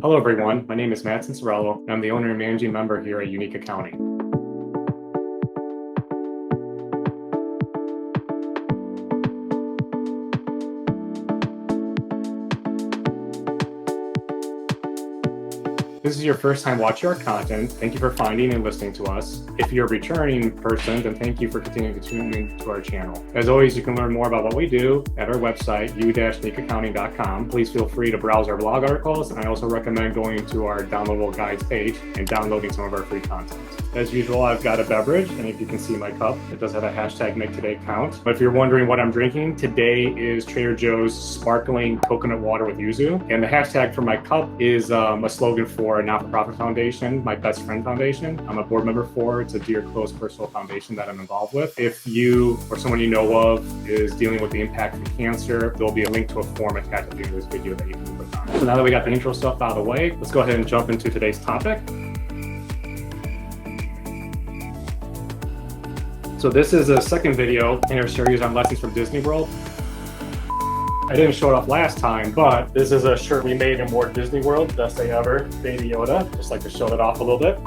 Hello everyone, my name is Matt Cincerello, and I'm the owner and managing member here at U-Nique Accounting. If this is your first time watching our content, thank you for finding and listening to us. If you're a returning person, then thank you for continuing to tune into our channel. As always, you can learn more about what we do at our website, u-niqueaccounting.com. Please feel free to browse our blog articles, and I also recommend going to our downloadable guides page and downloading some of our free content. As usual, I've got a beverage, and if you can see my cup, it does have a hashtag Make Today Count. But if you're wondering what I'm drinking, today is Trader Joe's sparkling coconut water with yuzu. And the hashtag for my cup is a slogan for a not-for-profit foundation, my best friend foundation. I'm a board member for. It's a dear, close personal foundation that I'm involved with. If you or someone you know of is dealing with the impact of cancer, there'll be a link to a form attached at the end of this video that you can click on. So now that we got the intro stuff out of the way, let's go ahead and jump into today's topic. So this is a second video in our series on lessons from Disney World. I didn't show it off last time, but this is a shirt we made in Walt Disney World, best day ever, Baby Yoda. Just like to show it off a little bit.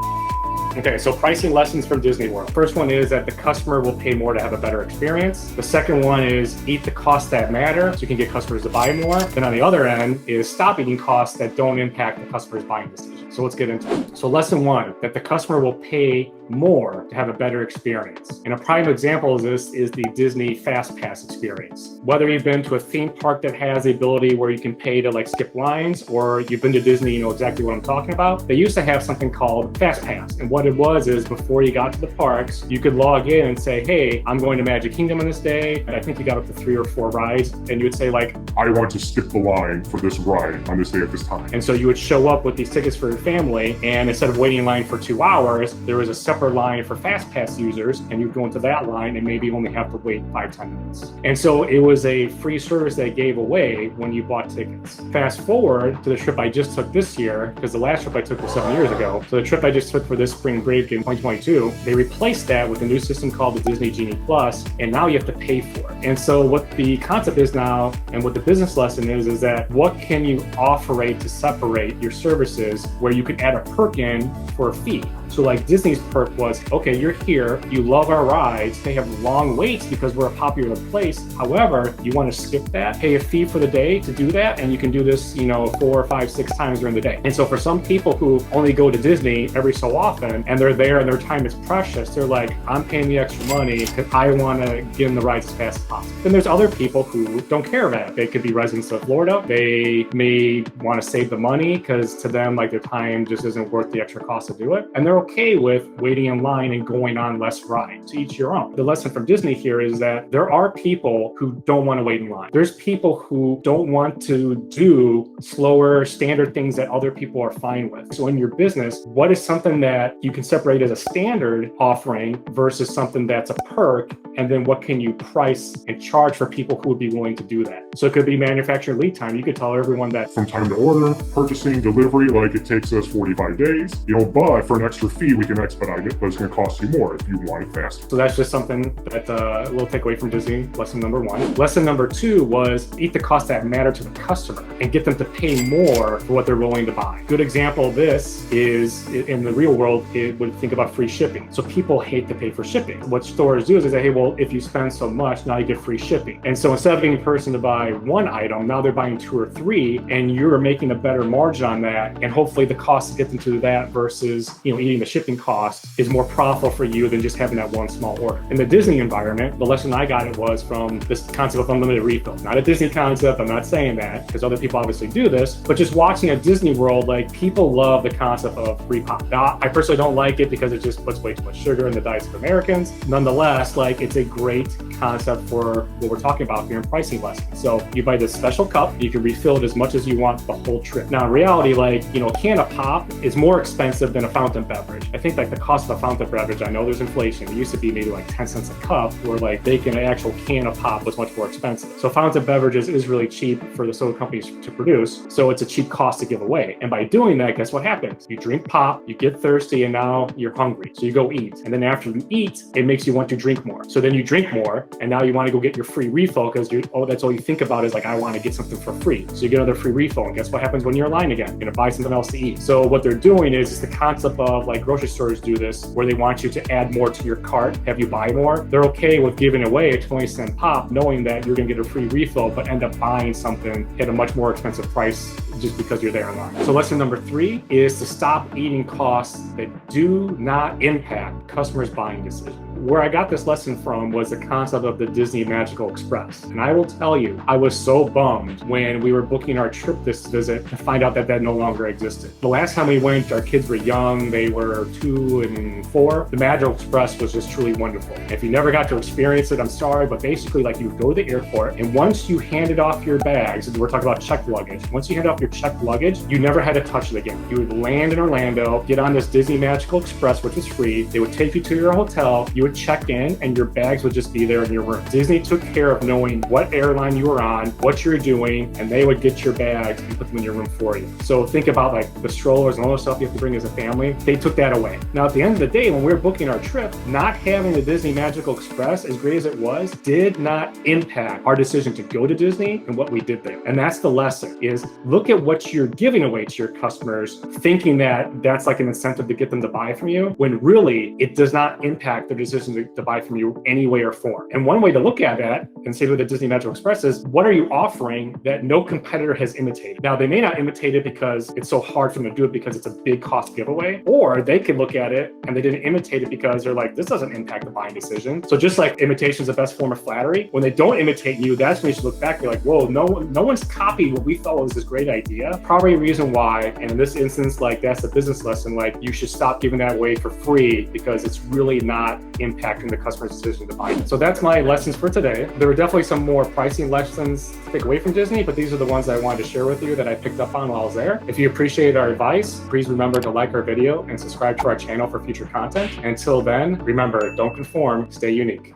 Okay, so pricing lessons from Disney World. First one is that the customer will pay more to have a better experience. The second one is eat the costs that matter so you can get customers to buy more. Then on the other end is stop eating costs that don't impact the customer's buying decision. So let's get into it. So lesson one, that the customer will pay more to have a better experience. And a prime example of this is the Disney FastPass experience. Whether you've been to a theme park that has the ability where you can pay to like skip lines, or you've been to Disney, you know exactly what I'm talking about. They used to have something called FastPass. And what it was is before you got to the parks, you could log in and say, hey, I'm going to Magic Kingdom on this day. And I think you got up to 3 or 4 rides. And you would say like, I want to skip the line for this ride on this day at this time. And so you would show up with these tickets for your family. And instead of waiting in line for 2 hours, there was a separate line for FastPass users. And you'd go into that line and maybe only have to wait 5-10 minutes. And so it was a free service they gave away when you bought tickets. Fast forward to the trip I just took this year, because the last trip I took was 7 years ago. So the trip I just took for this spring break in 2022, they replaced that with a new system called the Disney Genie Plus, and now you have to pay for it. And so what the concept is now, and what the business lesson is that what can you offer to separate your services where you can add a perk in for a fee. So like Disney's perk was, okay, you're here, you love our rides, they have long waits because we're a popular place. However, you want to skip that, pay a fee for the day to do that, and you can do this, 4, 5, 6 times during the day. And so for some people who only go to Disney every so often, and they're there and their time is precious, they're like, I'm paying the extra money because I want to get in the rides as fast as possible. Then there's other people who don't care about it. They could be residents of Florida. They may want to save the money because to them, like their time just isn't worth the extra cost to do it. And they're okay with waiting in line and going on less rides. To each your own. The lesson from Disney here is that there are people who don't want to wait in line. There's people who don't want to do slower standard things that other people are fine with. So in your business, what is something that you can separate as a standard offering versus something that's a perk? And then what can you price and charge for people who would be willing to do that? So it could be manufacturing lead time. You could tell everyone that from time to order, purchasing, delivery, like it takes us 45 days, but for an extra fee, we can expedite it, but it's going to cost you more if you want it faster. So that's just something that we'll take away from Disney, lesson number 1. Lesson number 2 was eat the costs that matter to the customer and get them to pay more for what they're willing to buy. Good example of this is in the real world, it would think about free shipping. So people hate to pay for shipping. What stores do is they say, hey, well, if you spend so much, now you get free shipping. And so instead of getting a person to buy 1 item, now they're buying 2 or 3, and you're making a better margin on that. And hopefully the cost to get them to that versus, eating the shipping cost is more profitable for you than just having that 1 small order. In the Disney environment, the lesson I got was from this concept of unlimited refill. Not a Disney concept, I'm not saying that, because other people obviously do this, but just watching at Disney World, like people love the concept of free pop. Now, I personally don't like it because it just puts way too much sugar in the diets of Americans. Nonetheless, like it's a great concept for what we're talking about here in pricing lessons. So you buy this special cup, you can refill it as much as you want the whole trip. Now in reality, like, a can of pop is more expensive than a fountain beverage. I think like the cost of a fountain beverage, I know there's inflation. It used to be maybe like 10 cents a cup, where like making an actual can of pop was much more expensive. So fountain beverages is really cheap for the soda companies to produce. So it's a cheap cost to give away. And by doing that, guess what happens? You drink pop, you get thirsty, and now you're hungry. So you go eat. And then after you eat, it makes you want to drink more. So then you drink more, and now you want to go get your free refill because that's all you think about is like, I want to get something for free. So you get another free refill. And guess what happens when you're in line again? You're gonna buy something else to eat. So what they're doing is the concept of like grocery stores do this, where they want you to add more to your cart, have you buy more. They're okay with giving away a 20-cent pop, knowing that you're gonna get a free refill, but end up buying something at a much more expensive price just because you're there in line. So lesson number 3 is to stop eating costs that do not impact customers' buying decisions. Where I got this lesson from was the concept of the Disney Magical Express. And I will tell you, I was so bummed when we were booking our trip this visit to find out that that no longer existed. The last time we went, our kids were young. They were 2 and 4. The Magical Express was just truly wonderful. If you never got to experience it, I'm sorry, but basically like you would go to the airport, and once you handed off your bags, and we're talking about checked luggage, once you hand off your checked luggage, you never had to touch it again. You would land in Orlando, get on this Disney Magical Express, which was free. They would take you to your hotel. You would check in, and your bags would just be there in your room. Disney took care of knowing what airline you were on, what you're doing, and they would get your bags and put them in your room for you. So think about like the strollers and all the stuff you have to bring as a family. They took that away. Now at the end of the day, when we were booking our trip, not having the Disney Magical Express, as great as it was, did not impact our decision to go to Disney and what we did there. And that's the lesson, is look at what you're giving away to your customers, thinking that that's like an incentive to get them to buy from you, when really it does not impact their decision to buy from you any way or form. And one way to look at that, and say with the Disney Magical Express, is what are you offering that no competitor has imitated? Now, they may not imitate it because it's so hard for them to do it because it's a big cost giveaway, or they could look at it and they didn't imitate it because they're like, this doesn't impact the buying decision. So just like imitation is the best form of flattery, when they don't imitate you, that's when you should look back and be like, whoa, no one's copied what we thought was this great idea. Probably a reason why, and in this instance, like that's a business lesson, like you should stop giving that away for free because it's really not impacting the customer's decision to buy it. So that's my lessons for today. There were definitely some more pricing lessons to take away from Disney, but these are the ones I wanted to share with you that I picked up on while I was there. If you appreciate our advice, please remember to like our video and subscribe to our channel for future content. Until then, remember, don't conform, stay unique.